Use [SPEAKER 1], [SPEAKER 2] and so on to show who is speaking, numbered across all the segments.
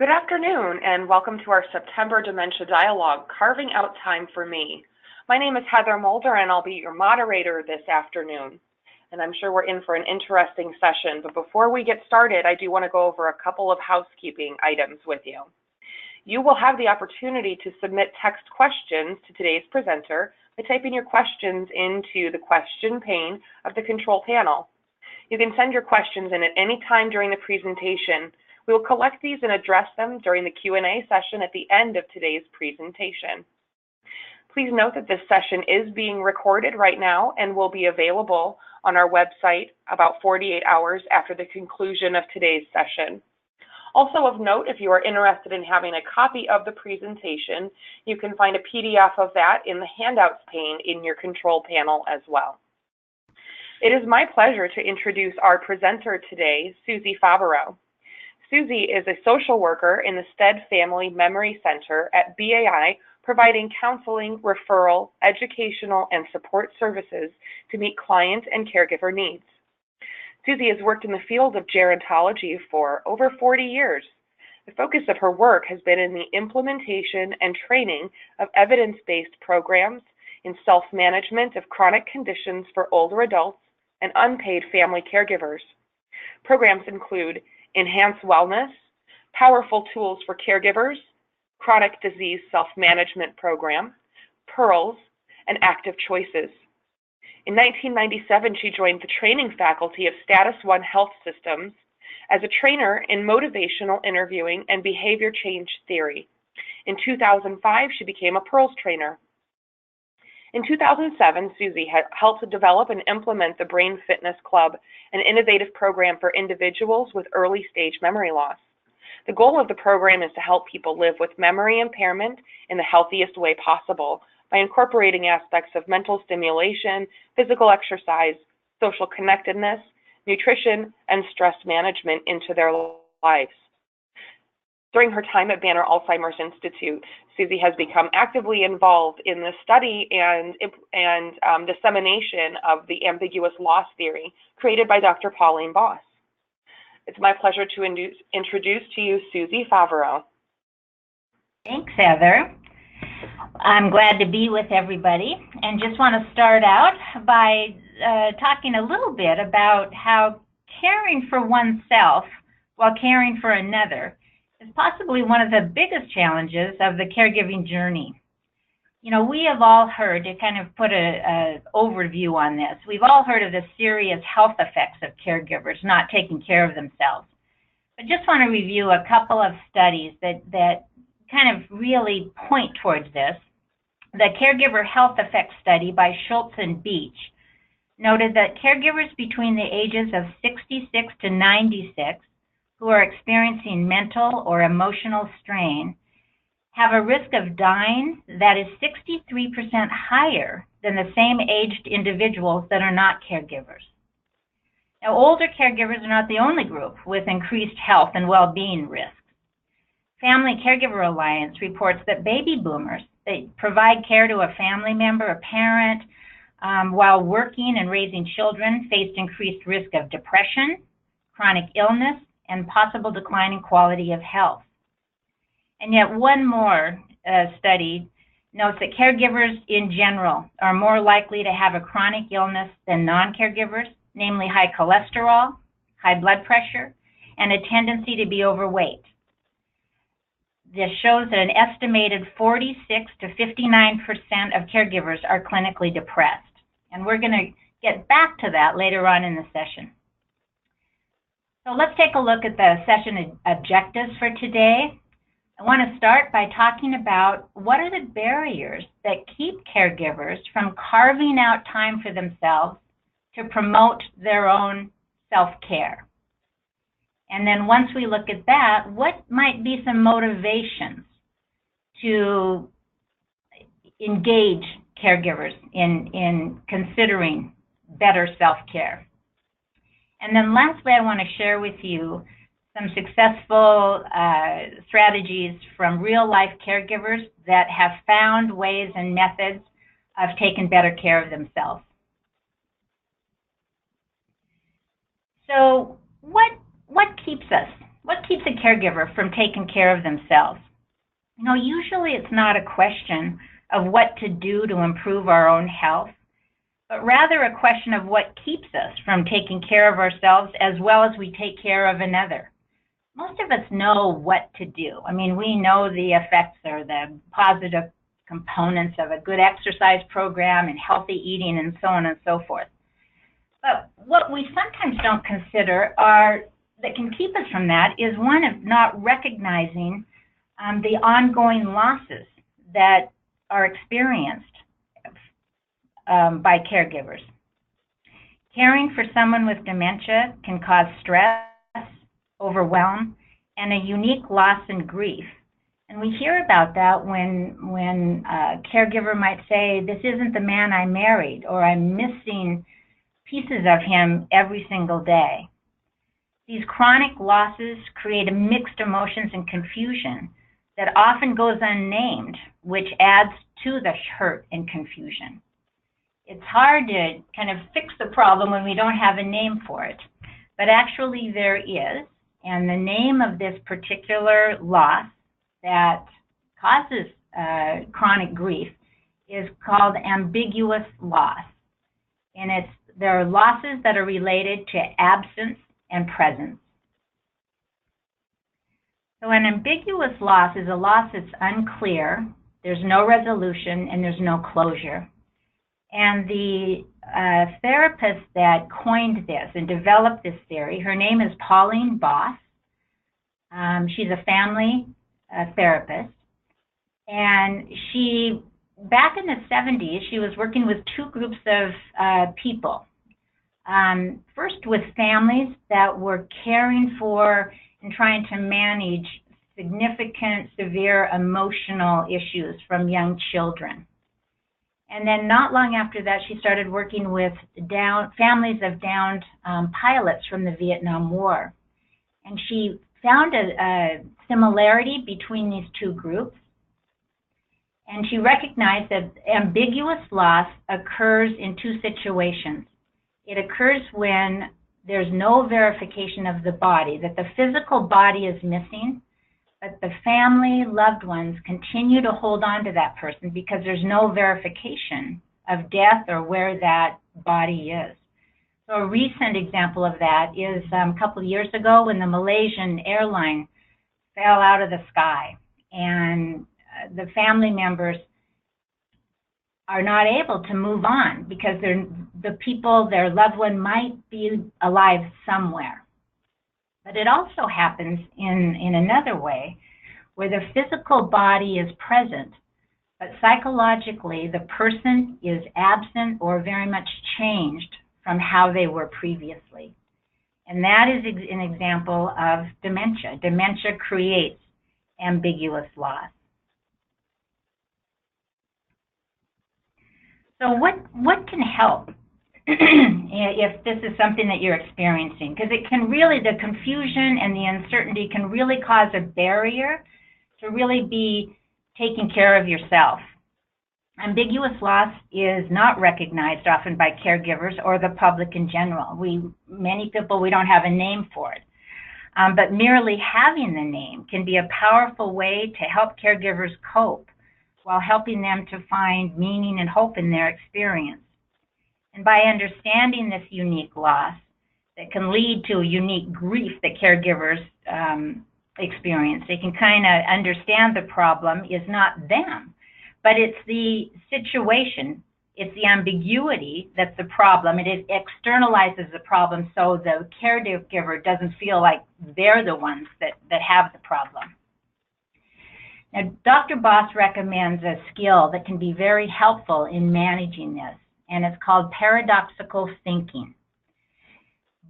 [SPEAKER 1] Good afternoon, and welcome to our September Dementia Dialogue, Carving Out Time for Me. My name is Heather Mulder, and I'll be your moderator this afternoon. And I'm sure we're in for an interesting session, but before we get started, I do want to go over a couple of housekeeping items with you. You will have the opportunity to submit text questions to today's presenter by typing your questions into the question pane of the control panel. You can send your questions in at any time during the presentation. We will collect these and address them during the Q&A session at the end of today's presentation. Please note that this session is being recorded right now and will be available on our website about 48 hours after the conclusion of today's session. Also of note, if you are interested in having a copy of the presentation, you can find a PDF of that in the handouts pane in your control panel as well. It is my pleasure to introduce our presenter today, Susie Favreau. Susie is a social worker in the Stead Family Memory Center at BAI, providing counseling, referral, educational, and support services to meet client and caregiver needs. Susie has worked in the field of gerontology for over 40 years. The focus of her work has been in the implementation and training of evidence-based programs in self-management of chronic conditions for older adults and unpaid family caregivers. Programs include Enhanced Wellness, Powerful Tools for Caregivers, Chronic Disease Self-Management Program, PEARLS, and Active Choices. In 1997, she joined the training faculty of Status One Health Systems as a trainer in motivational interviewing and behavior change theory. In 2005, she became a PEARLS trainer. In 2007, Susie helped develop and implement the Brain Fitness Club, an innovative program for individuals with early-stage memory loss. The goal of the program is to help people live with memory impairment in the healthiest way possible by incorporating aspects of mental stimulation, physical exercise, social connectedness, nutrition, and stress management into their lives. During her time at Banner Alzheimer's Institute, Susie has become actively involved in the study and dissemination of the ambiguous loss theory created by Dr. Pauline Boss. It's my pleasure to introduce to you Susie Favreau.
[SPEAKER 2] Thanks, Heather. I'm glad to be with everybody, and just want to start out by talking a little bit about how caring for oneself while caring for another is possibly one of the biggest challenges of the caregiving journey. You know, we have all heard, to kind of put an overview on this, we've all heard of the serious health effects of caregivers not taking care of themselves. I just want to review a couple of studies that kind of really point towards this. The Caregiver Health Effects Study by Schultz and Beach noted that caregivers between the ages of 66 to 96 who are experiencing mental or emotional strain have a risk of dying that is 63% higher than the same aged individuals that are not caregivers. Now, older caregivers are not the only group with increased health and well-being risks. Family Caregiver Alliance reports that baby boomers, they provide care to a family member, a parent, while working and raising children, faced increased risk of depression, chronic illness, and possible decline in quality of health. And yet one more study notes that caregivers in general are more likely to have a chronic illness than non-caregivers, namely high cholesterol, high blood pressure, and a tendency to be overweight. This shows that an estimated 46 to 59% of caregivers are clinically depressed. And we're going to get back to that later on in the session. So let's take a look at the session objectives for today. I want to start by talking about what are the barriers that keep caregivers from carving out time for themselves to promote their own self-care. And then once we look at that, what might be some motivations to engage caregivers in considering better self-care? And then lastly, I want to share with you some successful strategies from real-life caregivers that have found ways and methods of taking better care of themselves. So what keeps us? What what keeps a caregiver from taking care of themselves? You know, usually it's not a question of what to do to improve our own health, but rather a question of what keeps us from taking care of ourselves as well as we take care of another. Most of us know what to do. I mean, we know the effects or the positive components of a good exercise program and healthy eating and so on and so forth. But what we sometimes don't consider that can keep us from that is one of not recognizing the ongoing losses that are experienced by caregivers. Caring for someone with dementia can cause stress, overwhelm, and a unique loss and grief. And we hear about that when a caregiver might say, this isn't the man I married, or I'm missing pieces of him every single day. These chronic losses create a mixed emotions and confusion that often goes unnamed, which adds to the hurt and confusion. It's hard to kind of fix the problem when we don't have a name for it, but actually there is, and the name of this particular loss that causes chronic grief is called ambiguous loss, and there are losses that are related to absence and presence. So an ambiguous loss is a loss that's unclear, there's no resolution, and there's no closure. And the therapist that coined this and developed this theory, her name is Pauline Boss. She's a family therapist. And she, back in the 70s, she was working with two groups of people. First with families that were caring for and trying to manage significant, severe emotional issues from young children. And then not long after that, she started working with families of downed pilots from the Vietnam War. And she found a similarity between these two groups. And she recognized that ambiguous loss occurs in two situations. It occurs when there's no verification of the body, that the physical body is missing, but the family, loved ones continue to hold on to that person because there's no verification of death or where that body is. So a recent example of that is a couple of years ago when the Malaysian airline fell out of the sky, and the family members are not able to move on because the people, their loved one, might be alive somewhere. But it also happens in another way, where the physical body is present, but psychologically the person is absent or very much changed from how they were previously. And that is an example of dementia. Dementia creates ambiguous loss. So what can help if this is something that you're experiencing? Because it can really, the confusion and the uncertainty can really cause a barrier to really be taking care of yourself. Ambiguous loss is not recognized often by caregivers or the public in general. Many people, we don't have a name for it. But merely having the name can be a powerful way to help caregivers cope while helping them to find meaning and hope in their experience. And by understanding this unique loss that can lead to a unique grief that caregivers experience, they can kind of understand the problem is not them, but it's the situation, it's the ambiguity that's the problem. It externalizes the problem so the caregiver doesn't feel like they're the ones that have the problem. Now, Dr. Boss recommends a skill that can be very helpful in managing this, and it's called paradoxical thinking.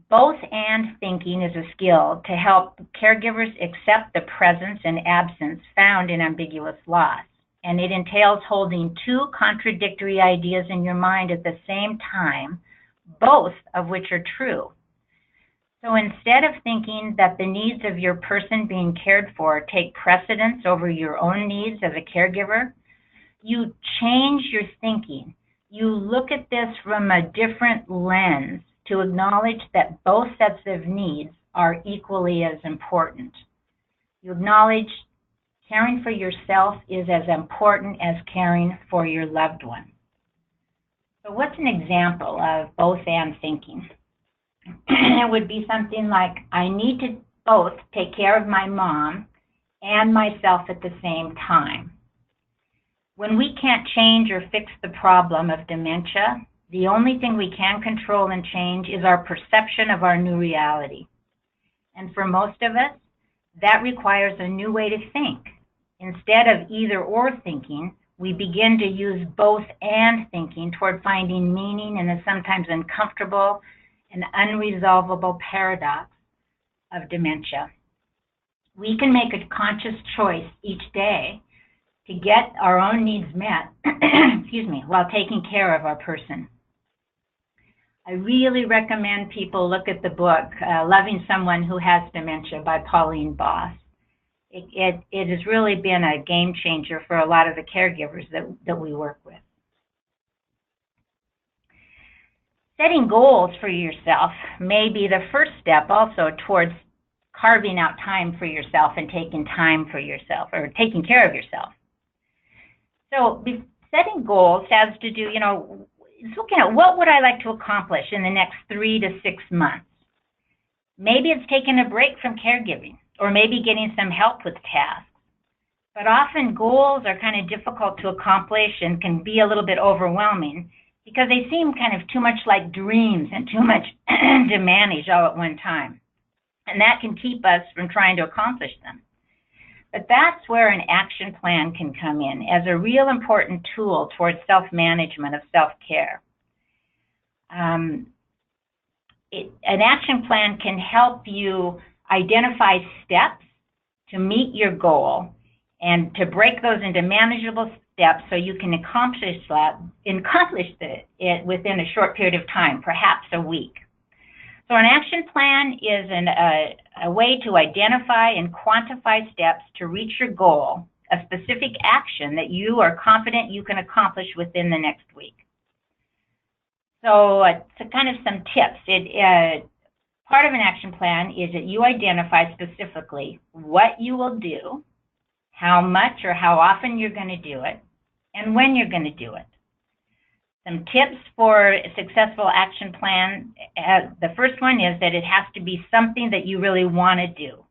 [SPEAKER 2] Both and thinking is a skill to help caregivers accept the presence and absence found in ambiguous loss. And it entails holding two contradictory ideas in your mind at the same time, both of which are true. So instead of thinking that the needs of your person being cared for take precedence over your own needs as a caregiver, you change your thinking. You look at this from a different lens to acknowledge that both sets of needs are equally as important. You acknowledge caring for yourself is as important as caring for your loved one. So what's an example of both and thinking? It would be something like, I need to both take care of my mom and myself at the same time. When we can't change or fix the problem of dementia, the only thing we can control and change is our perception of our new reality. And for most of us, that requires a new way to think. Instead of either or thinking, we begin to use both and thinking toward finding meaning in the sometimes uncomfortable and unresolvable paradox of dementia. We can make a conscious choice each day to get our own needs met while taking care of our person. I really recommend people look at the book, Loving Someone Who Has Dementia by Pauline Boss. It has really been a game changer for a lot of the caregivers that we work with. Setting goals for yourself may be the first step also towards carving out time for yourself and taking time for yourself, or taking care of yourself. So setting goals has to do, it's looking at what would I like to accomplish in the next 3 to 6 months. Maybe it's taking a break from caregiving, or maybe getting some help with tasks. But often goals are kind of difficult to accomplish and can be a little bit overwhelming because they seem kind of too much like dreams and too much to manage all at one time. And that can keep us from trying to accomplish them. But that's where an action plan can come in as a real important tool towards self-management of self-care. An action plan can help you identify steps to meet your goal and to break those into manageable steps so you can accomplish it within a short period of time, perhaps a week. So an action plan is a way to identify and quantify steps to reach your goal, a specific action that you are confident you can accomplish within the next week. So kind of some tips. Part of an action plan is that you identify specifically what you will do, how much or how often you're going to do it, and when you're going to do it. Some tips for a successful action plan. The first one is that it has to be something that you really want to do,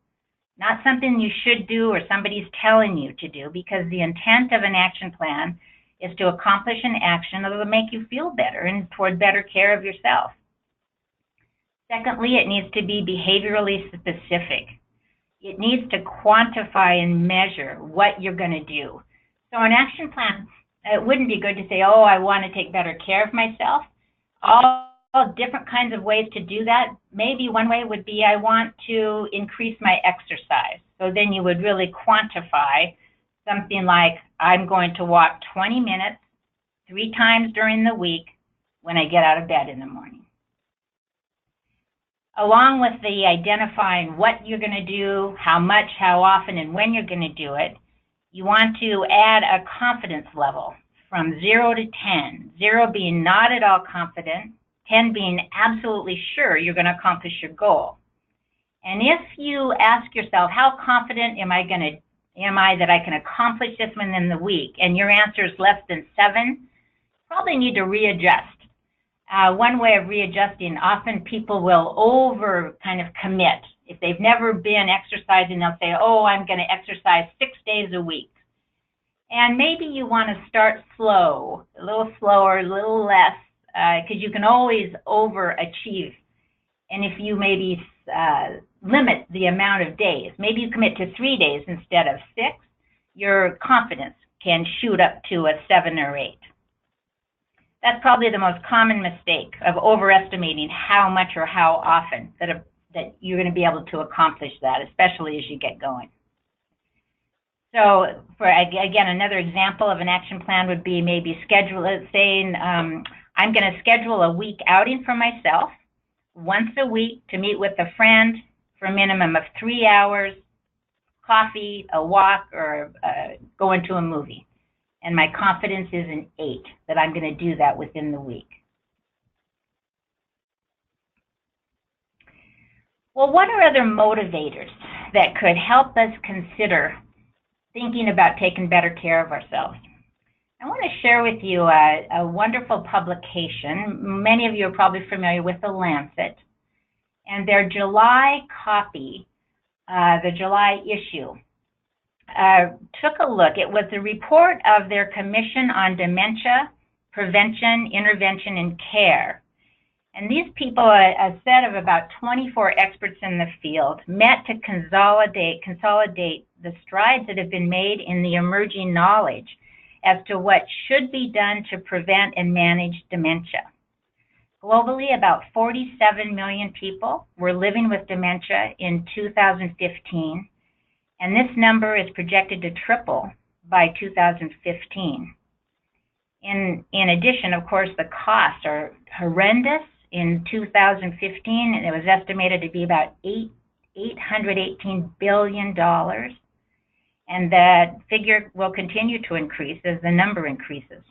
[SPEAKER 2] not something you should do or somebody's telling you to do, because the intent of an action plan is to accomplish an action that will make you feel better and toward better care of yourself. Secondly, it needs to be behaviorally specific. It needs to quantify and measure what you're going to do. So an action plan, it wouldn't be good to say, oh, I want to take better care of myself. All different kinds of ways to do that. Maybe one way would be, I want to increase my exercise. So then you would really quantify something like, I'm going to walk 20 minutes 3 times during the week when I get out of bed in the morning. Along with the identifying what you're going to do, how much, how often, and when you're going to do it, you want to add a confidence level from 0 to 10. 0 being not at all confident, 10 being absolutely sure you're going to accomplish your goal. And if you ask yourself, how confident am I that I can accomplish this within the week, and your answer is less than 7, probably need to readjust. One way of readjusting, often people will over kind of commit. If they've never been exercising, they'll say, oh, I'm going to exercise 6 days a week. And maybe you want to start slow, a little slower, a little less, because you can always overachieve. And if you maybe limit the amount of days, maybe you commit to 3 days instead of 6, your confidence can shoot up to a 7 or 8. That's probably the most common mistake, of overestimating how much or how often that you're going to be able to accomplish that, especially as you get going. So, again, another example of an action plan would be maybe saying, I'm going to schedule a week outing for myself once a week to meet with a friend for a minimum of 3 hours, coffee, a walk, or going to a movie. And my confidence is an 8 that I'm going to do that within the week. Well, what are other motivators that could help us consider thinking about taking better care of ourselves? I want to share with you a wonderful publication. Many of you are probably familiar with the Lancet, and their July copy, the July issue, took a look. It was a report of their Commission on Dementia, Prevention, Intervention, and Care. And these people, a set of about 24 experts in the field, met to consolidate the strides that have been made in the emerging knowledge as to what should be done to prevent and manage dementia. Globally, about 47 million people were living with dementia in 2015, and this number is projected to triple by 2015. In addition, of course, the costs are horrendous. In 2015, it was estimated to be about $818 billion, and that figure will continue to increase as the number increases.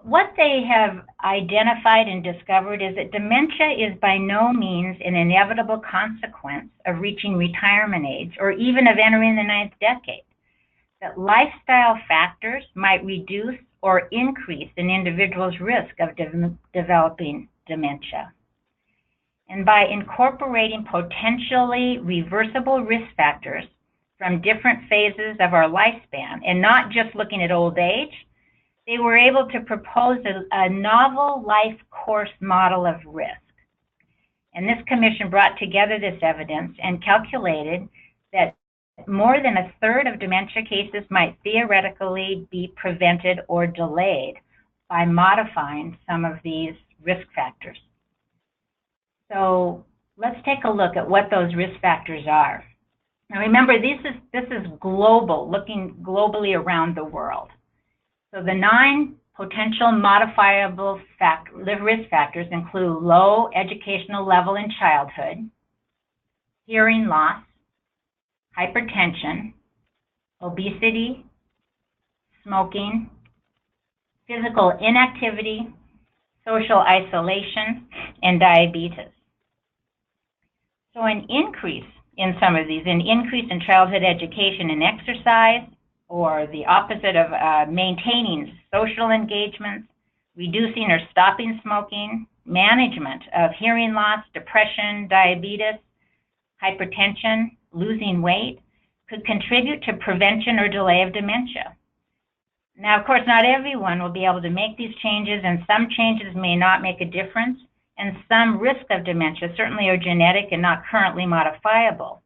[SPEAKER 2] What they have identified and discovered is that dementia is by no means an inevitable consequence of reaching retirement age or even of entering the 9th decade. That lifestyle factors might reduce or increase an individual's risk of developing dementia. And by incorporating potentially reversible risk factors from different phases of our lifespan and not just looking at old age, they were able to propose a novel life course model of risk. And this commission brought together this evidence and calculated that more than a third of dementia cases might theoretically be prevented or delayed by modifying some of these risk factors. So let's take a look at what those risk factors are. Now remember, this is global, looking globally around the world. So the 9 potential modifiable risk factors include low educational level in childhood, hearing loss, hypertension, obesity, smoking, physical inactivity, social isolation, and diabetes. So an increase in some of these, an increase in childhood education and exercise, or the opposite of maintaining social engagements, reducing or stopping smoking, management of hearing loss, depression, diabetes, hypertension, losing weight, could contribute to prevention or delay of dementia. Now, of course, not everyone will be able to make these changes, and some changes may not make a difference, and some risk of dementia certainly are genetic and not currently modifiable.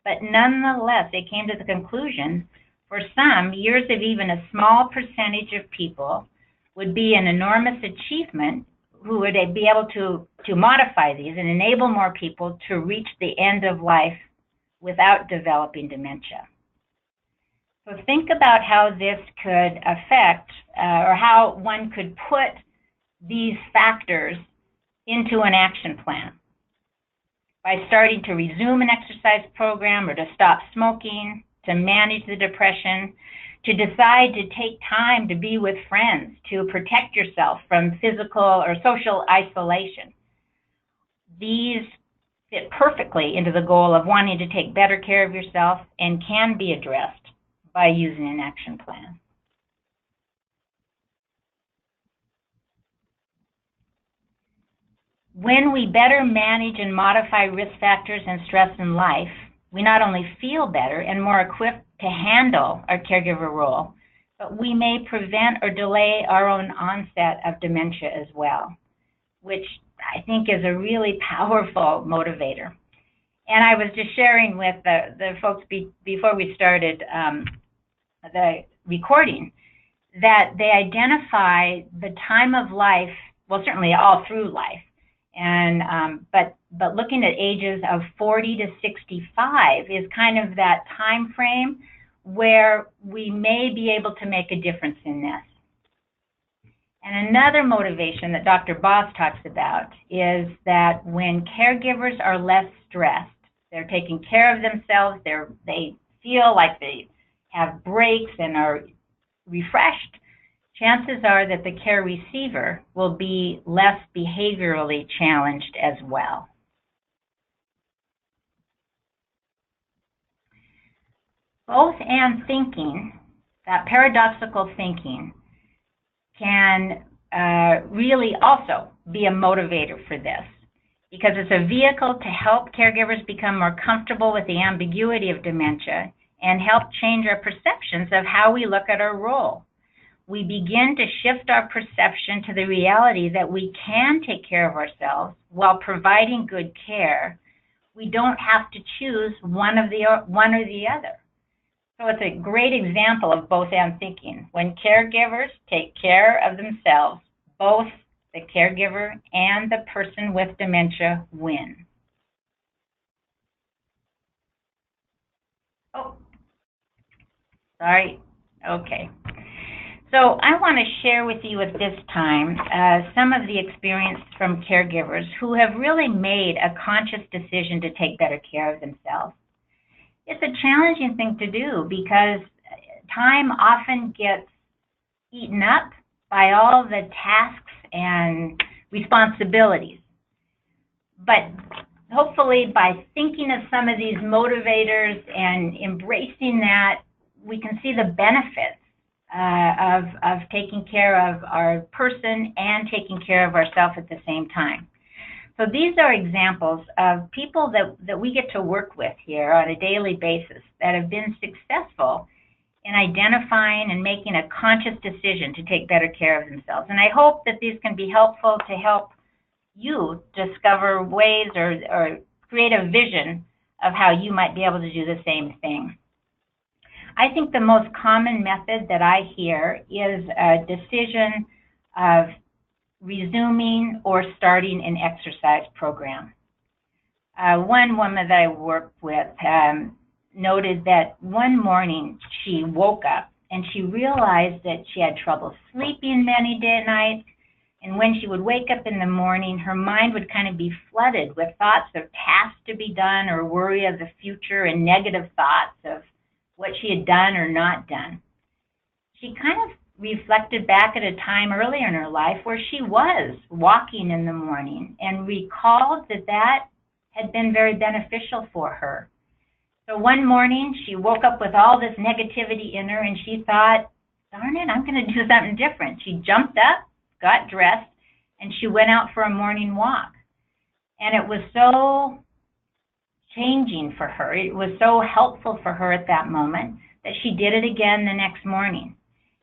[SPEAKER 2] But nonetheless, they came to the conclusion, for some, years of even a small percentage of people would be an enormous achievement who would be able to modify these and enable more people to reach the end of life without developing dementia. So think about how this could affect, or how one could put these factors into an action plan. By starting to resume an exercise program, or to stop smoking, to manage the depression, to decide to take time to be with friends, to protect yourself from physical or social isolation. These fit perfectly into the goal of wanting to take better care of yourself and can be addressed by using an action plan. When we better manage and modify risk factors and stress in life, we not only feel better and more equipped to handle our caregiver role, but we may prevent or delay our own onset of dementia as well, which I think is a really powerful motivator. And I was just sharing with the folks before we started the recording that they identify the time of life, well, certainly all through life, and but looking at ages of 40 to 65 is kind of that time frame where we may be able to make a difference in this. And another motivation that Dr. Boss talks about is that when caregivers are less stressed, they're taking care of themselves, they feel like they have breaks and are refreshed, chances are that the care receiver will be less behaviorally challenged as well. Both and thinking, that paradoxical thinking, can really also be a motivator for this, because it's a vehicle to help caregivers become more comfortable with the ambiguity of dementia and help change our perceptions of how we look at our role. We begin to shift our perception to the reality that we can take care of ourselves while providing good care. We don't have to choose one or the other. So it's a great example of both and thinking. When caregivers take care of themselves, both the caregiver and the person with dementia win. Oh, sorry. Okay. So I want to share with you at this time some of the experience from caregivers who have really made a conscious decision to take better care of themselves. It's a challenging thing to do because time often gets eaten up by all the tasks and responsibilities. But hopefully by thinking of some of these motivators and embracing that, we can see the benefits of taking care of our person and taking care of ourselves at the same time. So these are examples of people that we get to work with here on a daily basis that have been successful in identifying and making a conscious decision to take better care of themselves. And I hope that these can be helpful to help you discover ways or create a vision of how you might be able to do the same thing. I think the most common method that I hear is a decision of resuming or starting an exercise program. One woman that I worked with noted that one morning she woke up and she realized that she had trouble sleeping many nights, and when she would wake up in the morning, her mind would kind of be flooded with thoughts of tasks to be done or worry of the future and negative thoughts of what she had done or not done. She kind of reflected back at a time earlier in her life where she was walking in the morning and recalled that had been very beneficial for her. So one morning she woke up with all this negativity in her and she thought, darn it, I'm going to do something different. She jumped up, got dressed, and she went out for a morning walk. And it was so changing for her. It was so helpful for her at that moment that she did it again the next morning.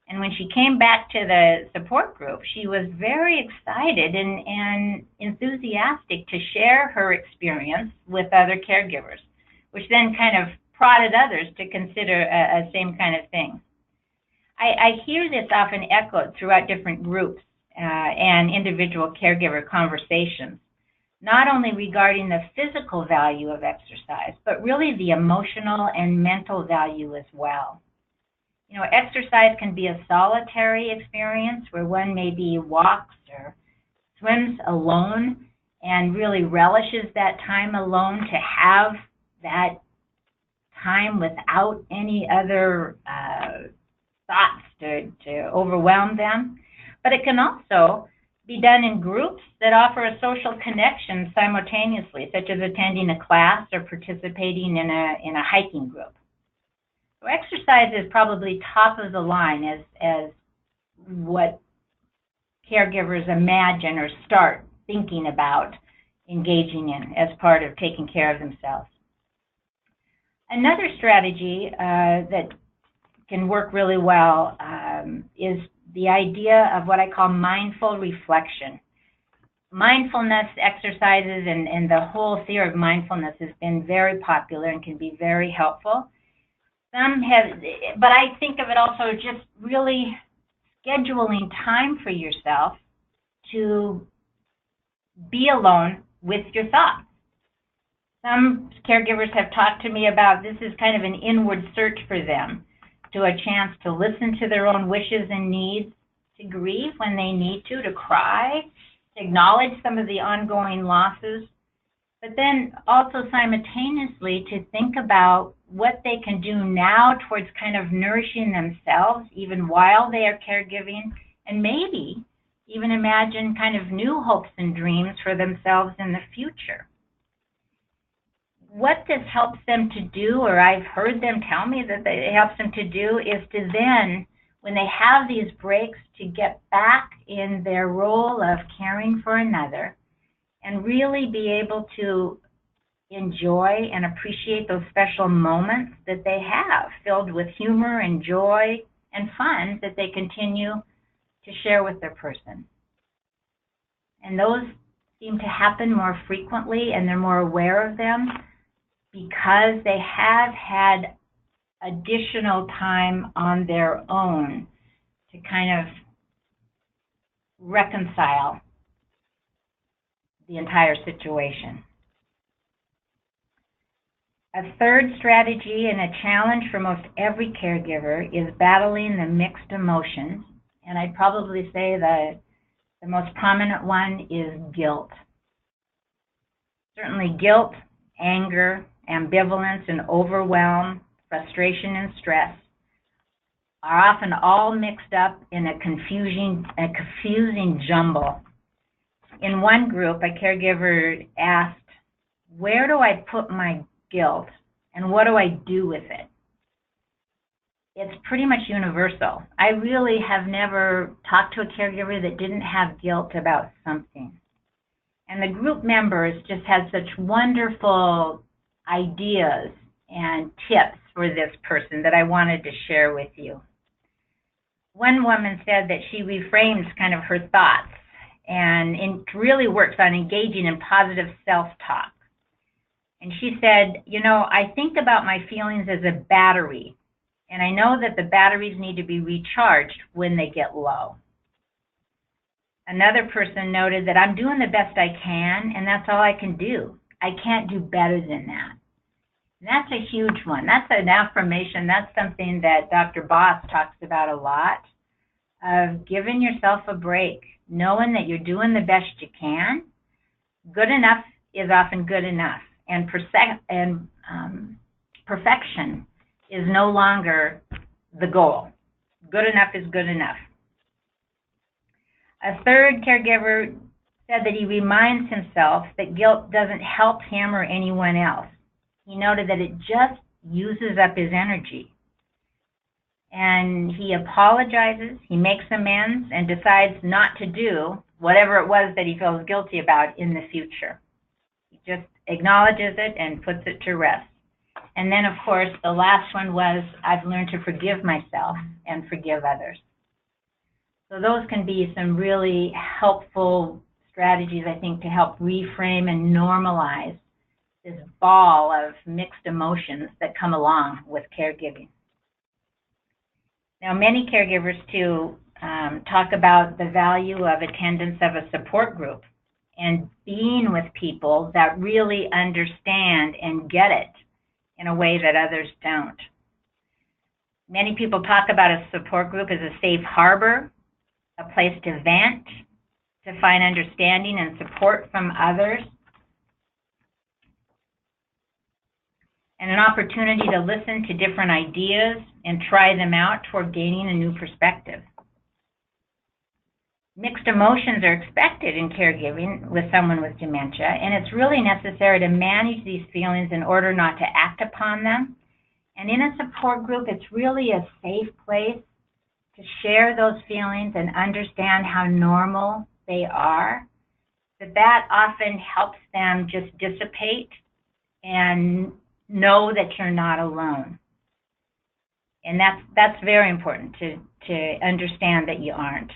[SPEAKER 2] And when she came back to the support group, she was very excited and enthusiastic to share her experience with other caregivers, which then kind of prodded others to consider a same kind of thing. I hear this often echoed throughout different groups and individual caregiver conversations, not only regarding the physical value of exercise, but really the emotional and mental value as well. You know, exercise can be a solitary experience where one maybe walks or swims alone and really relishes that time alone to have that time without any other thoughts to overwhelm them. But it can also be done in groups that offer a social connection simultaneously, such as attending a class or participating in a hiking group. So exercise is probably top of the line as what caregivers imagine or start thinking about engaging in as part of taking care of themselves. Another strategy that can work really well is the idea of what I call mindful reflection. Mindfulness exercises and the whole theory of mindfulness has been very popular and can be very helpful. Some have, but I think of it also just really scheduling time for yourself to be alone with your thoughts. Some caregivers have talked to me about this is kind of an inward search for them, to a chance to listen to their own wishes and needs, to grieve when they need to cry, to acknowledge some of the ongoing losses, but then also simultaneously to think about what they can do now towards kind of nourishing themselves even while they are caregiving, and maybe even imagine kind of new hopes and dreams for themselves in the future. what this helps them to do, or I've heard them tell me that it helps them to do, is to then, when they have these breaks, to get back in their role of caring for another and really be able to enjoy and appreciate those special moments that they have, filled with humor and joy and fun that they continue to share with their person. And those seem to happen more frequently, and they're more aware of them because they have had additional time on their own to kind of reconcile the entire situation. A third strategy and a challenge for most every caregiver is battling the mixed emotions, and I'd probably say that the most prominent one is guilt. Certainly guilt, anger, ambivalence and overwhelm, frustration and stress are often all mixed up in a confusing jumble. In one group, a caregiver asked, "Where do I put my guilt and what do I do with it?" It's pretty much universal. I really have never talked to a caregiver that didn't have guilt about something. And the group members just had such wonderful ideas and tips for this person that I wanted to share with you. One woman said that she reframes kind of her thoughts, and it really works on engaging in positive self-talk. And she said, "You know, I think about my feelings as a battery, and I know that the batteries need to be recharged when they get low." Another person noted that "I'm doing the best I can, and that's all I can do. I can't do better than that." And that's a huge one. That's an affirmation. That's something that Dr. Boss talks about a lot, of giving yourself a break, knowing that you're doing the best you can. Good enough is often good enough, and perfection is no longer the goal. Good enough is good enough. A third caregiver said that he reminds himself that guilt doesn't help him or anyone else. He noted that it just uses up his energy. And he apologizes, he makes amends, and decides not to do whatever it was that he feels guilty about in the future. He just acknowledges it and puts it to rest. And then, of course, the last one was, "I've learned to forgive myself and forgive others." So those can be some really helpful strategies, I think, to help reframe and normalize this ball of mixed emotions that come along with caregiving. Now, many caregivers, too, talk about the value of attendance of a support group and being with people that really understand and get it in a way that others don't. Many people talk about a support group as a safe harbor, a place to vent, to find understanding and support from others, and an opportunity to listen to different ideas and try them out toward gaining a new perspective. Mixed emotions are expected in caregiving with someone with dementia, and it's really necessary to manage these feelings in order not to act upon them. And in a support group, it's really a safe place to share those feelings and understand how normal they are. That often helps them just dissipate and know that you're not alone. And that's very important to understand that you aren't.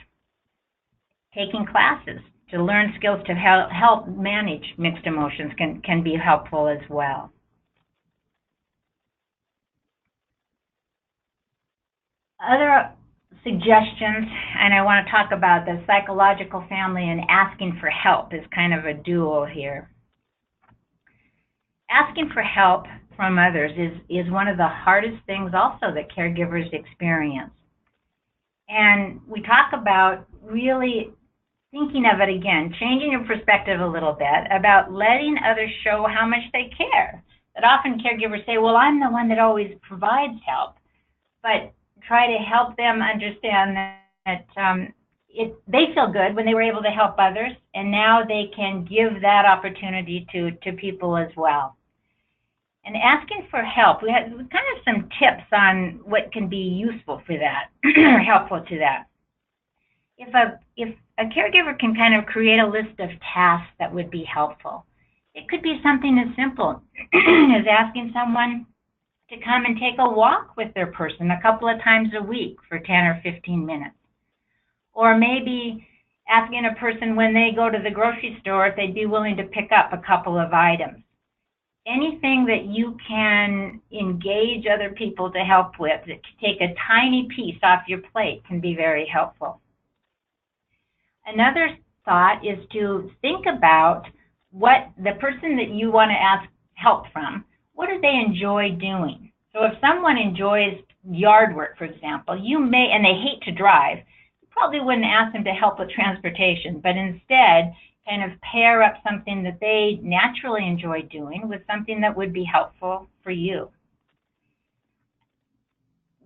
[SPEAKER 2] Taking classes to learn skills to help manage mixed emotions can be helpful as well. Other suggestions, and I want to talk about the psychological family and asking for help is kind of a duo here. Asking for help from others is one of the hardest things also that caregivers experience. And we talk about really thinking of it again, changing your perspective a little bit about letting others show how much they care. That often caregivers say, "Well, I'm the one that always provides help," but try to help them understand that they feel good when they were able to help others, and now they can give that opportunity to people as well. And asking for help, we have kind of some tips on what can be useful for that, or helpful to that. If a caregiver can kind of create a list of tasks that would be helpful, it could be something as simple as asking someone to come and take a walk with their person a couple of times a week for 10 or 15 minutes. Or maybe asking a person when they go to the grocery store if they'd be willing to pick up a couple of items. Anything that you can engage other people to help with, that take a tiny piece off your plate, can be very helpful. Another thought is to think about what the person that you want to ask help from, what do they enjoy doing? So if someone enjoys yard work, for example, you may, and they hate to drive, you probably wouldn't ask them to help with transportation, but instead kind of pair up something that they naturally enjoy doing with something that would be helpful for you.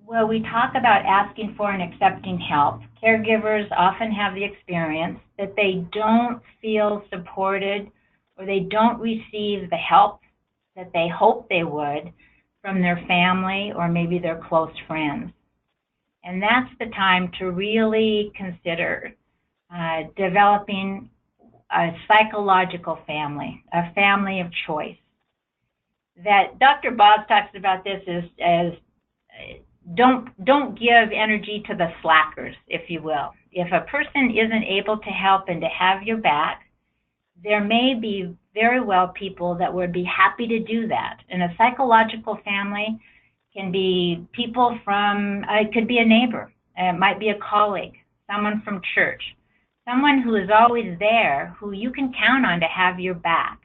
[SPEAKER 2] Well, we talk about asking for and accepting help. Caregivers often have the experience that they don't feel supported or they don't receive the help that they hope they would from their family or maybe their close friends. And that's the time to really consider developing a psychological family, a family of choice. That Dr. Boz talks about this as don't give energy to the slackers, if you will. If a person isn't able to help and to have your back, there may be very well people that would be happy to do that. And a psychological family can be people from, it could be a neighbor, it might be a colleague, someone from church, someone who is always there, who you can count on to have your back.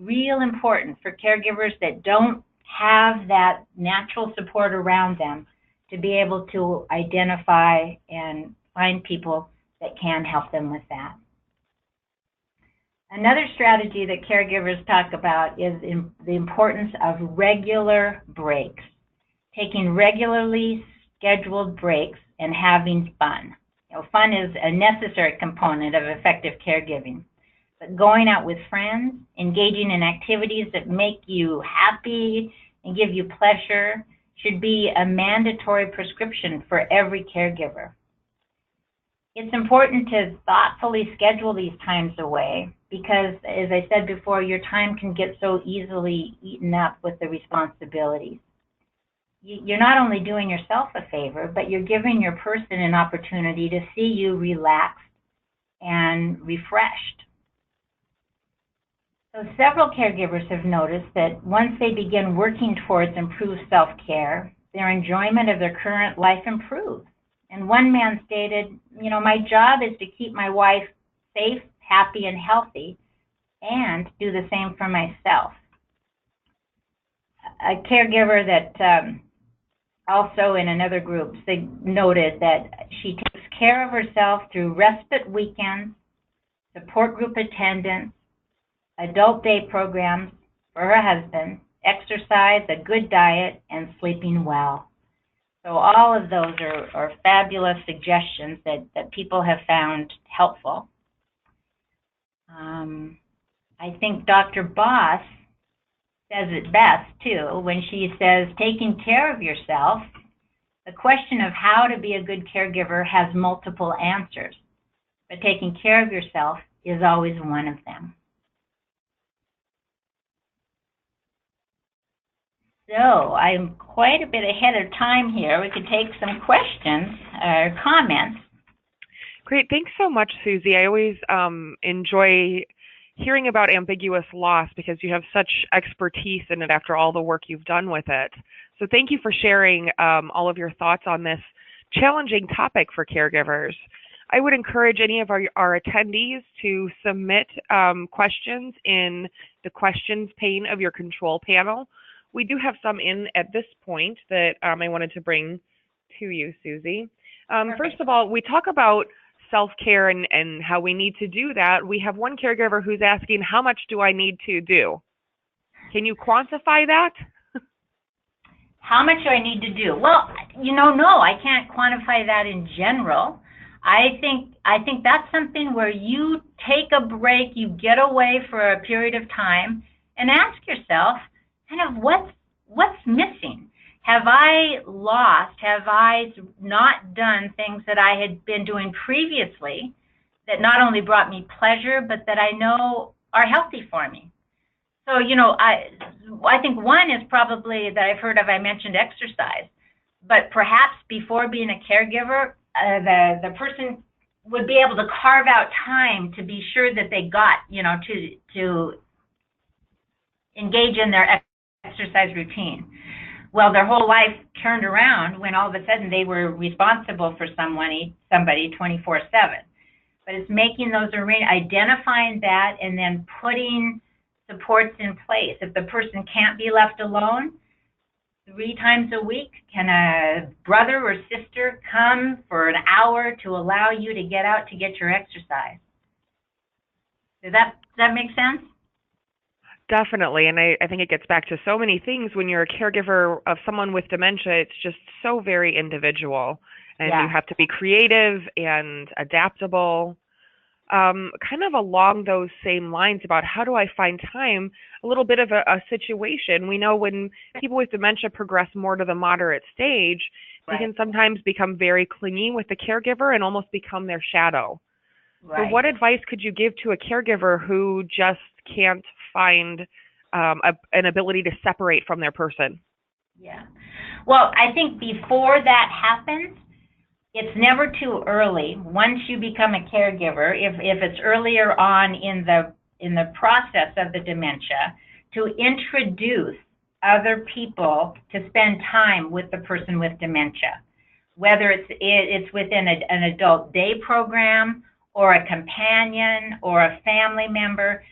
[SPEAKER 2] Real important for caregivers that don't have that natural support around them to be able to identify and find people that can help them with that. Another strategy that caregivers talk about is the importance of regular breaks, taking regularly scheduled breaks and having fun. You know, fun is a necessary component of effective caregiving. But going out with friends, engaging in activities that make you happy and give you pleasure should be a mandatory prescription for every caregiver. It's important to thoughtfully schedule these times away because, as I said before, your time can get so easily eaten up with the responsibilities. You're not only doing yourself a favor, but you're giving your person an opportunity to see you relaxed and refreshed. So several caregivers have noticed that once they begin working towards improved self-care, their enjoyment of their current life improves. And one man stated, you know, my job is to keep my wife safe, happy, and healthy, and do the same for myself. A caregiver that also in another group, they noted that she takes care of herself through respite weekends, support group attendance, adult day programs for her husband, exercise, a good diet, and sleeping well. So all of those are fabulous suggestions that people have found helpful. I think Dr. Boss says it best, too, when she says, taking care of yourself, the question of how to be a good caregiver has multiple answers, but taking care of yourself is always one of them. So I'm quite a bit ahead of time here. We could take some questions or comments.
[SPEAKER 1] Great. Thanks so much, Susie. I always enjoy hearing about ambiguous loss because you have such expertise in it after all the work you've done with it. So thank you for sharing all of your thoughts on this challenging topic for caregivers. I would encourage any of our attendees to submit questions in the questions pane of your control panel. We do have some in at this point that I wanted to bring to you, Susie. First of all, we talk about self-care and how we need to do that. We have one caregiver who's asking, how much do I need to do? Can you quantify that?
[SPEAKER 2] How much do I need to do? Well, no, I can't quantify that in general. I think that's something where you take a break, you get away for a period of time and ask yourself, kind of what's missing. Have I lost? Have I not done things that I had been doing previously that not only brought me pleasure, but that I know are healthy for me? So, you know, I think one is probably that I've heard of, I mentioned exercise, but perhaps before being a caregiver, the person would be able to carve out time to be sure that they got, you know, to engage in their exercise routine. Well, their whole life turned around when all of a sudden they were responsible for somebody 24/7. But it's making those identifying that and then putting supports in place. If the person can't be left alone, 3 times a week, can a brother or sister come for an hour to allow you to get out to get your exercise? Does that make sense?
[SPEAKER 1] Definitely, and I think it gets back to so many things. When you're a caregiver of someone with dementia, it's just so very individual, and you have to be creative and adaptable. Kind of along those same lines about how do I find time, a little bit of a situation. We know when people with dementia progress more to the moderate stage, they can sometimes become very clingy with the caregiver and almost become their shadow. So what advice could you give to a caregiver who just can't find an ability to separate from their person?
[SPEAKER 2] Yeah. Well, I think before that happens, it's never too early. Once you become a caregiver, if it's earlier on in the process of the dementia, to introduce other people to spend time with the person with dementia, whether it's within an adult day program or a companion or a family member.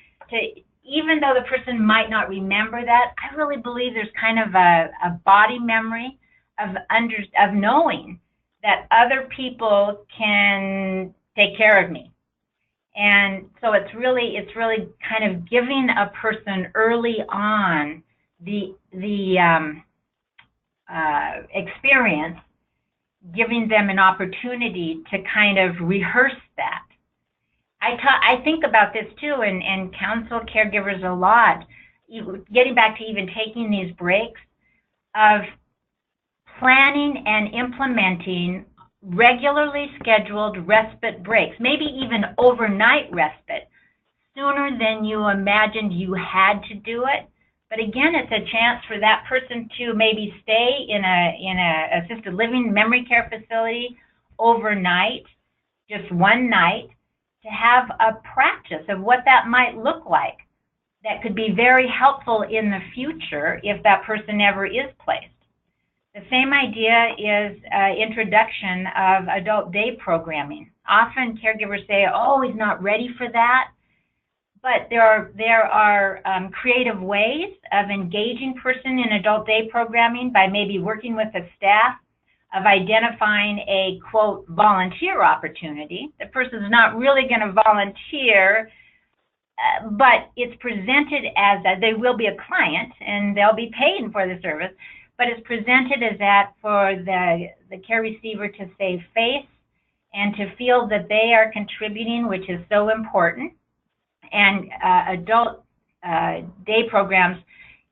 [SPEAKER 2] Even though the person might not remember that, I really believe there's kind of a body memory of knowing that other people can take care of me. And so it's really kind of giving a person early on the experience, giving them an opportunity to kind of rehearse that. I think about this too, and counsel caregivers a lot, getting back to even taking these breaks, of planning and implementing regularly scheduled respite breaks, maybe even overnight respite, sooner than you imagined you had to do it. But again, it's a chance for that person to maybe stay in a assisted living memory care facility overnight, just one night, to have a practice of what that might look like. That could be very helpful in the future if that person ever is placed. The same idea is introduction of adult day programming. Often caregivers say, oh, he's not ready for that. But there are creative ways of engaging person in adult day programming by maybe working with the staff, of identifying a, quote, volunteer opportunity. The person's not really going to volunteer, but it's presented as that they will be a client and they'll be paying for the service, but it's presented as that for the care receiver to save face and to feel that they are contributing, which is so important. And adult day programs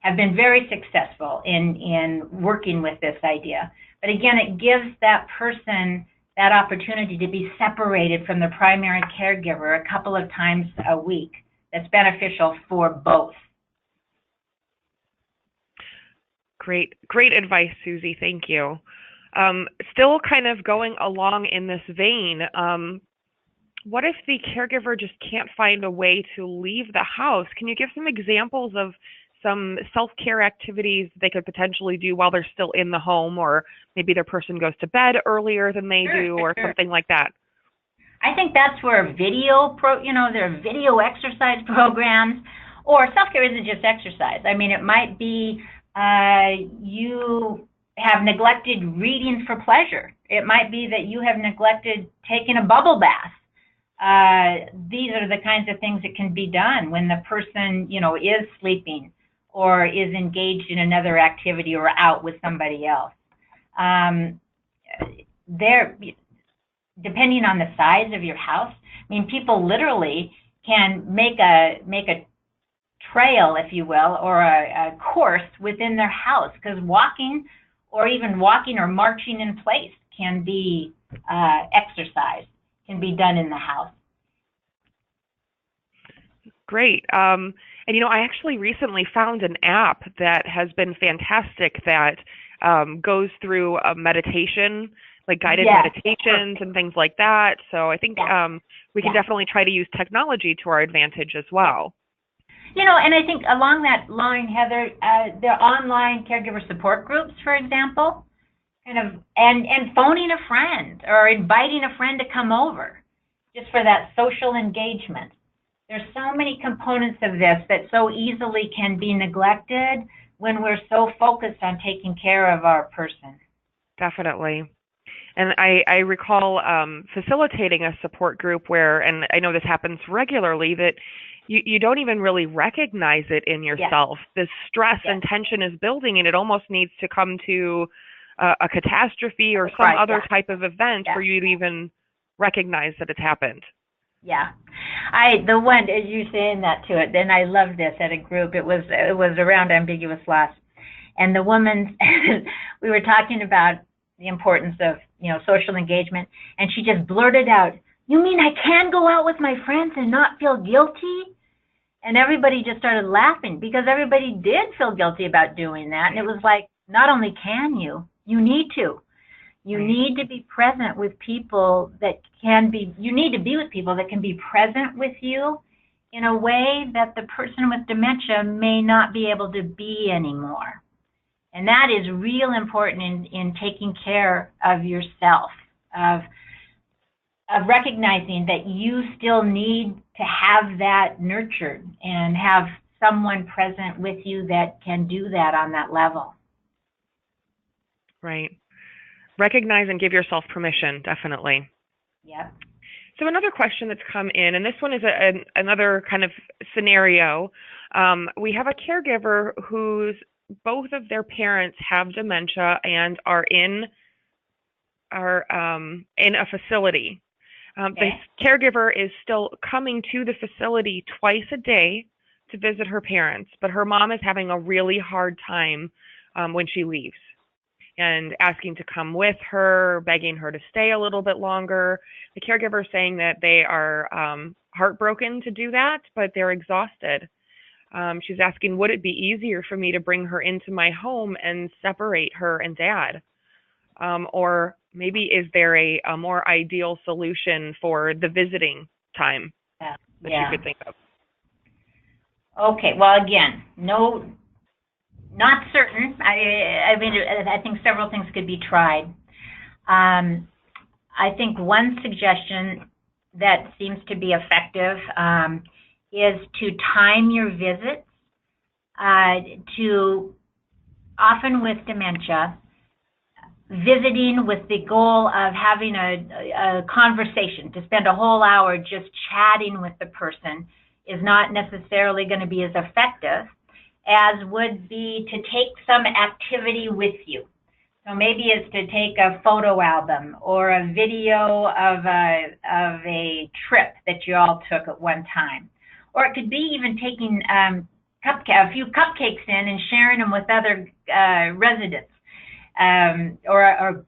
[SPEAKER 2] have been very successful in working with this idea. But again, it gives that person that opportunity to be separated from the primary caregiver a couple of times a week. That's beneficial for both.
[SPEAKER 1] Great advice, Susie. Thank you. Still kind of going along in this vein, what if the caregiver just can't find a way to leave the house? Can you give some examples of some self-care activities they could potentially do while they're still in the home, or maybe their person goes to bed earlier than they do, or something like that?
[SPEAKER 2] I think that's where there are video exercise programs, or self-care isn't just exercise. I mean, it might be you have neglected reading for pleasure. It might be that you have neglected taking a bubble bath. These are the kinds of things that can be done when the person, is sleeping or is engaged in another activity or out with somebody else. Depending on the size of your house, I mean, people literally can make a trail, if you will, or a course within their house, because walking or marching in place can be exercise, can be done in the house.
[SPEAKER 1] Great. And I actually recently found an app that has been fantastic that goes through a meditation, like guided meditations and things like that. So I think we can definitely try to use technology to our advantage as well.
[SPEAKER 2] And I think along that line, Heather, the online caregiver support groups, for example, and phoning a friend or inviting a friend to come over just for that social engagement. There's so many components of this that so easily can be neglected when we're so focused on taking care of our person.
[SPEAKER 1] Definitely. And I recall facilitating a support group where, and I know this happens regularly, that you don't even really recognize it in yourself. The stress and tension is building, and it almost needs to come to a catastrophe or some other type of event for you to even recognize that it's happened.
[SPEAKER 2] Yeah. The one, as you saying that to it, then I love this at a group. It was around ambiguous loss. And the woman, we were talking about the importance of, social engagement, and she just blurted out, "You mean I can go out with my friends and not feel guilty?" And everybody just started laughing because everybody did feel guilty about doing that. And it was like, not only can you need to. You need to be present with people you need to be with people that can be present with you in a way that the person with dementia may not be able to be anymore. And that is real important in taking care of yourself, of recognizing that you still need to have that nurtured and have someone present with you that can do that on that level.
[SPEAKER 1] Right. Recognize and give yourself permission, definitely.
[SPEAKER 2] Yeah.
[SPEAKER 1] So another question that's come in, and this one is another kind of scenario. We have a caregiver whose both of their parents have dementia and are in a facility. The caregiver is still coming to the facility twice a day to visit her parents, but her mom is having a really hard time when she leaves, and asking to come with her, begging her to stay a little bit longer. The caregiver is saying that they are heartbroken to do that, but they're exhausted. She's asking, would it be easier for me to bring her into my home and separate her and dad? Or maybe is there a more ideal solution for the visiting time that you could think of?
[SPEAKER 2] Okay, well, again, not certain. I mean, I think several things could be tried. I think one suggestion that seems to be effective is to time your visits to, often with dementia, visiting with the goal of having a conversation, to spend a whole hour just chatting with the person is not necessarily going to be as effective as would be to take some activity with you. So maybe it's to take a photo album or a video of a trip that you all took at one time. Or it could be even taking a few cupcakes in and sharing them with other residents. Or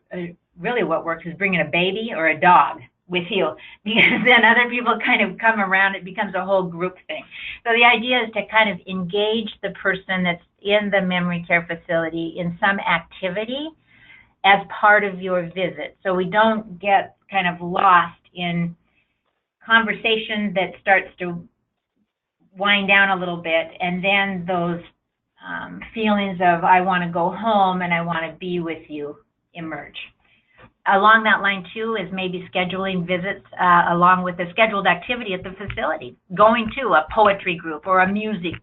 [SPEAKER 2] really what works is bringing a baby or a dog with you, because then other people kind of come around. It becomes a whole group thing. So the idea is to kind of engage the person that's in the memory care facility in some activity as part of your visit, so we don't get kind of lost in conversation that starts to wind down a little bit, and then those feelings of I want to go home and I want to be with you emerge. Along that line, too, is maybe scheduling visits along with a scheduled activity at the facility, going to a poetry group or a music,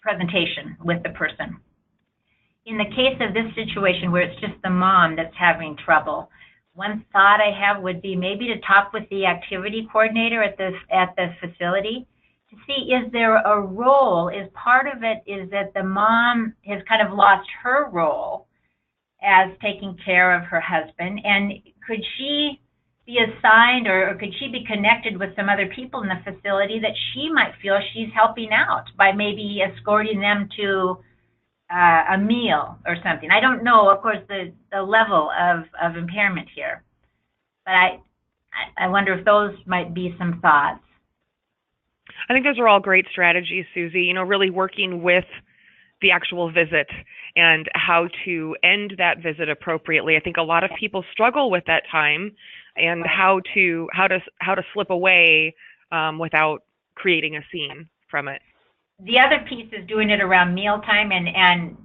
[SPEAKER 2] presentation with the person. In the case of this situation where it's just the mom that's having trouble, one thought I have would be maybe to talk with the activity coordinator at the facility to see, is there a role? Is part of it is that the mom has kind of lost her role as taking care of her husband, and could she be assigned, or could she be connected with some other people in the facility that she might feel she's helping out by maybe escorting them to a meal or something? I don't know, of course, the level of impairment here, but I wonder if those might be some thoughts.
[SPEAKER 1] I think those are all great strategies, Susie, you know, really working with the actual visit and how to end that visit appropriately. I think a lot of people struggle with that time and how to slip away without creating a scene from it.
[SPEAKER 2] The other piece is doing it around mealtime and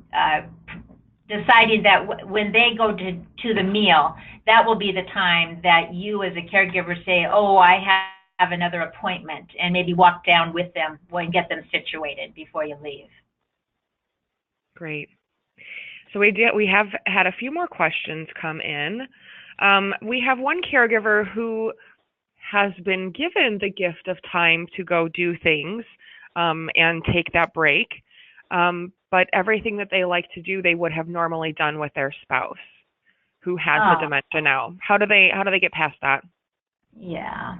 [SPEAKER 2] deciding that when they go to the meal, that will be the time that you as a caregiver say, oh, I have another appointment, and maybe walk down with them and get them situated before you leave.
[SPEAKER 1] Great. So we have had a few more questions come in. We have one caregiver who has been given the gift of time to go do things and take that break, but everything that they like to do, they would have normally done with their spouse who has the dementia now. How do they get past that?
[SPEAKER 2] Yeah.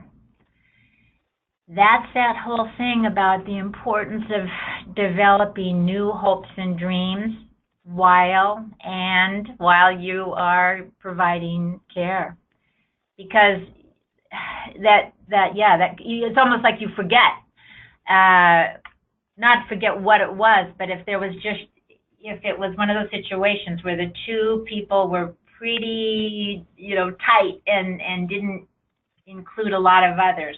[SPEAKER 2] That's that whole thing about the importance of developing new hopes and dreams while you are providing care, because it's almost like you forget, not forget what it was, but if it was one of those situations where the two people were pretty, tight and didn't include a lot of others.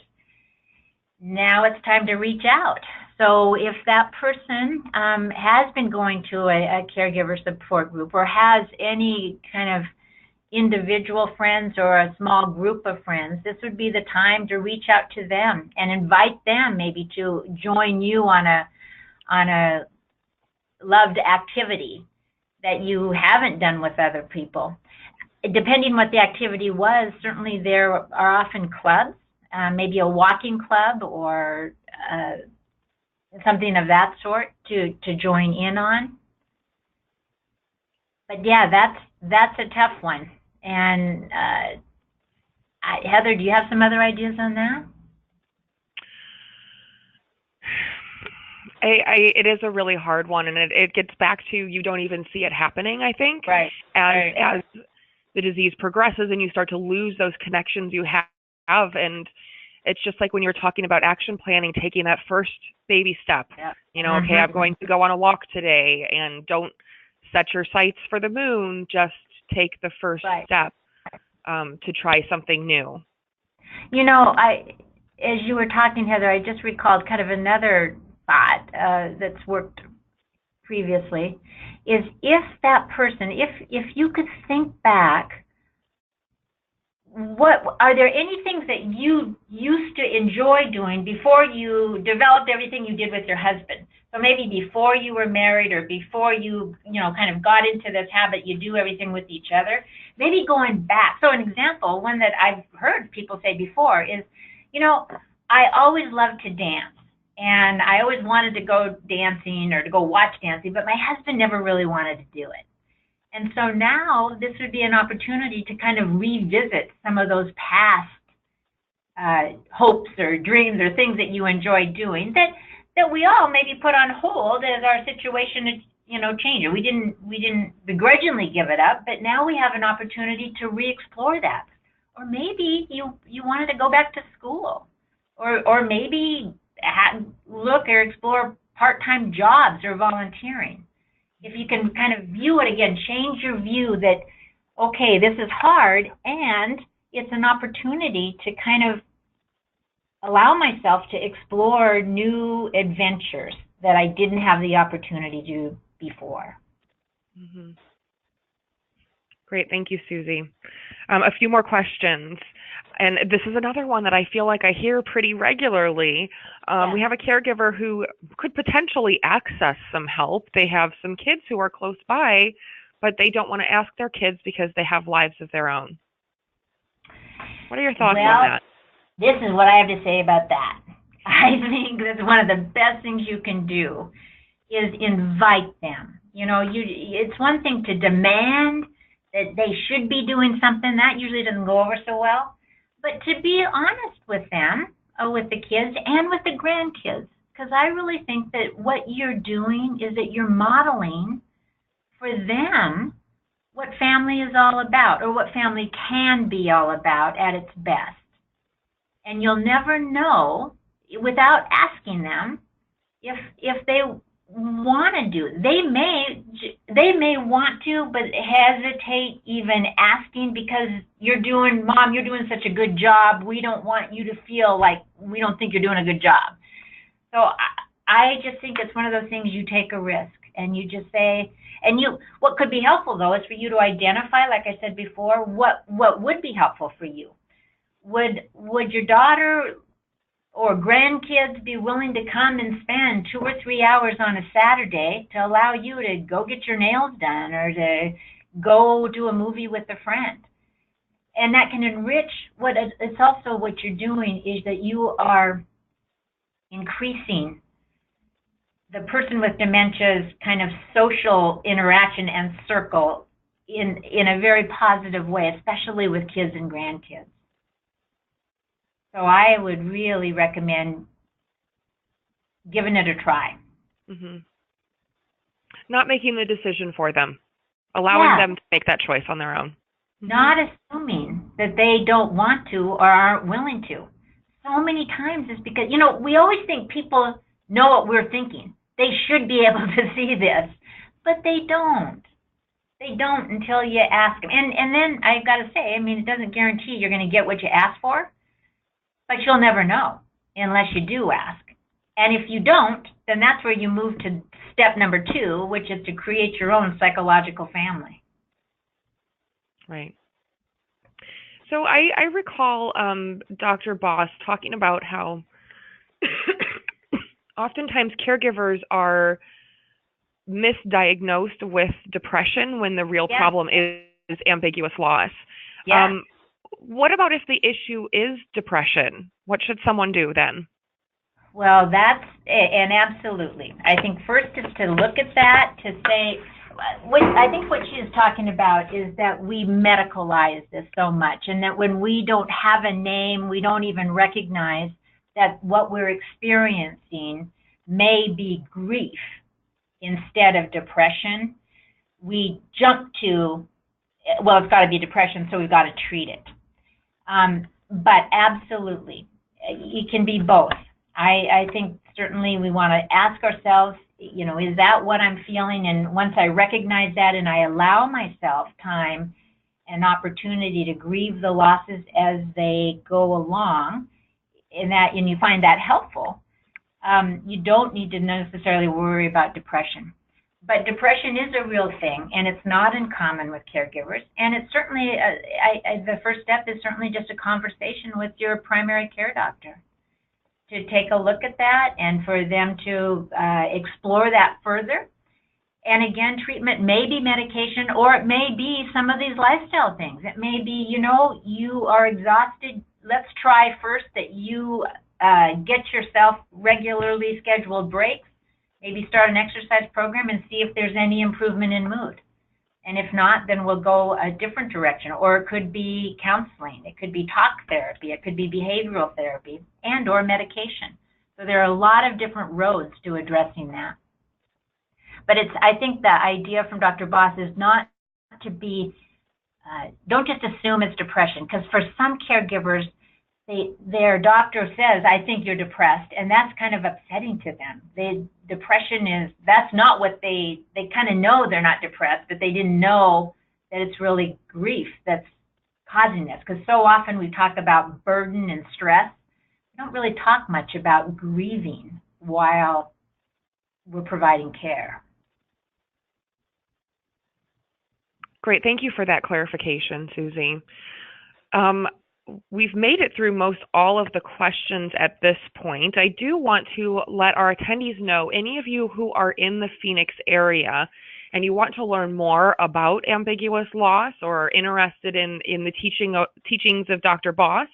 [SPEAKER 2] Now it's time to reach out. So if that person has been going to a caregiver support group or has any kind of individual friends or a small group of friends, this would be the time to reach out to them and invite them maybe to join you on a loved activity that you haven't done with other people. Depending what the activity was, certainly there are often clubs, maybe a walking club or something of that sort to join in on. But yeah, that's a tough one. And Heather, do you have some other ideas on that?
[SPEAKER 1] It is a really hard one, and it gets back to you don't even see it happening, I think.
[SPEAKER 2] Right.
[SPEAKER 1] As the disease progresses and you start to lose those connections you have, and it's just like when you were talking about action planning, taking that first baby step.
[SPEAKER 2] Yeah.
[SPEAKER 1] Okay, I'm going to go on a walk today, and don't set your sights for the moon, just take the first step to try something new.
[SPEAKER 2] As you were talking, Heather, I just recalled kind of another thought that's worked previously, is if that person, if you could think back, what are there any things that you used to enjoy doing before you developed everything you did with your husband? So maybe before you were married, or before you kind of got into this habit, you do everything with each other. Maybe going back. So an example, one that I've heard people say before is, I always loved to dance, and I always wanted to go dancing or to go watch dancing, but my husband never really wanted to do it. And so now this would be an opportunity to kind of revisit some of those past hopes or dreams or things that you enjoyed doing that we all maybe put on hold as our situation changed. We didn't begrudgingly give it up, but now we have an opportunity to re-explore that. Or maybe you wanted to go back to school, or maybe look or explore part-time jobs or volunteering. If you can kind of view it again, change your view that, okay, this is hard, and it's an opportunity to kind of allow myself to explore new adventures that I didn't have the opportunity to do before.
[SPEAKER 1] Mm-hmm. Great. Thank you, Susie. A few more questions. And this is another one that I feel like I hear pretty regularly. We have a caregiver who could potentially access some help. They have some kids who are close by, but they don't want to ask their kids because they have lives of their own. What are your thoughts on that?
[SPEAKER 2] This is what I have to say about that. I think that's one of the best things you can do is invite them. It's one thing to demand that they should be doing something. That usually doesn't go over so well. but to be honest with them, with the kids and with the grandkids, because I really think that what you're doing is that you're modeling for them what family is all about, or what family can be all about at its best. And you'll never know without asking them if they want to do it. They may want to, but hesitate even asking because Mom, you're doing such a good job. We don't want you to feel like we don't think you're doing a good job. So I just think it's one of those things you take a risk and you just say, what could be helpful though is for you to identify, like I said before, what would be helpful for you. Would your daughter or grandkids be willing to come and spend 2 or 3 hours on a Saturday to allow you to go get your nails done or to go to a movie with a friend? And that can enrich it's also what you're doing is that you are increasing the person with dementia's kind of social interaction and circle in a very positive way, especially with kids and grandkids. So I would really recommend giving it a try.
[SPEAKER 1] Mm-hmm. Not making the decision for them, allowing them to make that choice on their own. Mm-hmm.
[SPEAKER 2] Not assuming that they don't want to or aren't willing to. So many times it's because, we always think people know what we're thinking. They should be able to see this, but they don't. They don't until you ask them. And then I've got to say, it doesn't guarantee you're going to get what you ask for, but you'll never know unless you do ask. And if you don't, then that's where you move to step number 2, which is to create your own psychological family.
[SPEAKER 1] Right. So I recall Dr. Boss talking about how oftentimes caregivers are misdiagnosed with depression when the real problem is ambiguous loss.
[SPEAKER 2] Yeah.
[SPEAKER 1] What about if the issue is depression? What should someone do then?
[SPEAKER 2] Well, absolutely. I think first is to look at that, to say, I think what she's talking about is that we medicalize this so much, and that when we don't have a name, we don't even recognize that what we're experiencing may be grief instead of depression. We jump to, it's got to be depression, so we've got to treat it. But absolutely, it can be both. I think certainly we want to ask ourselves, is that what I'm feeling? And once I recognize that and I allow myself time and opportunity to grieve the losses as they go along, and you find that helpful, you don't need to necessarily worry about depression. But depression is a real thing, and it's not uncommon with caregivers. And it's certainly, the first step is certainly just a conversation with your primary care doctor to take a look at that and for them to explore that further. And again, treatment may be medication, or it may be some of these lifestyle things. It may be, you are exhausted. Let's try first that you get yourself regularly scheduled breaks, maybe start an exercise program and see if there's any improvement in mood. And if not, then we'll go a different direction. Or it could be counseling, it could be talk therapy, it could be behavioral therapy, and or medication. So there are a lot of different roads to addressing that. But I think the idea from Dr. Boss is not to be, don't just assume it's depression, because for some caregivers, their doctor says, I think you're depressed, and that's kind of upsetting to them. Depression that's not what they kind of know they're not depressed, but they didn't know that it's really grief that's causing this. Because so often we talk about burden and stress. We don't really talk much about grieving while we're providing care.
[SPEAKER 1] Great. Thank you for that clarification, Susie. We've made it through most all of the questions at this point. I do want to let our attendees know, any of you who are in the Phoenix area and you want to learn more about ambiguous loss or are interested in the teachings of Dr. Boss,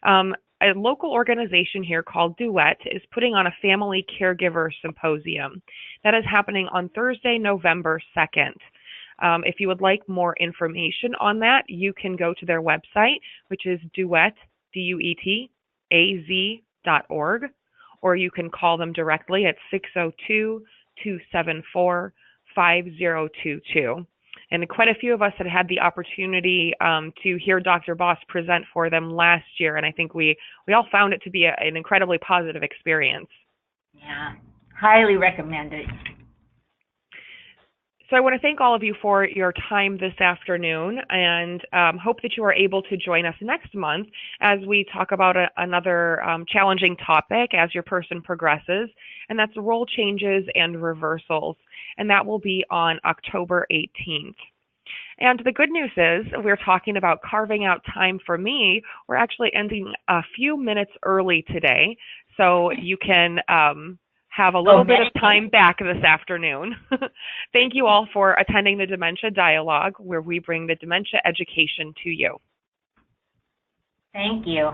[SPEAKER 1] a local organization here called Duet is putting on a family caregiver symposium. That is happening on Thursday, November 2nd. If you would like more information on that, you can go to their website, which is Duet, DUETAZ.org, or you can call them directly at 602-274-5022. And quite a few of us had the opportunity to hear Dr. Boss present for them last year, and I think we all found it to be an incredibly positive experience.
[SPEAKER 2] Yeah, highly recommended.
[SPEAKER 1] So I want to thank all of you for your time this afternoon, and hope that you are able to join us next month as we talk about another challenging topic as your person progresses, and that's role changes and reversals, and that will be on October 18th. And the good news is we're talking about carving out time for me. We're actually ending a few minutes early today, so you can have a little bit of time back this afternoon. Thank you all for attending the Dementia Dialogue, where we bring the dementia education to you.
[SPEAKER 2] Thank you.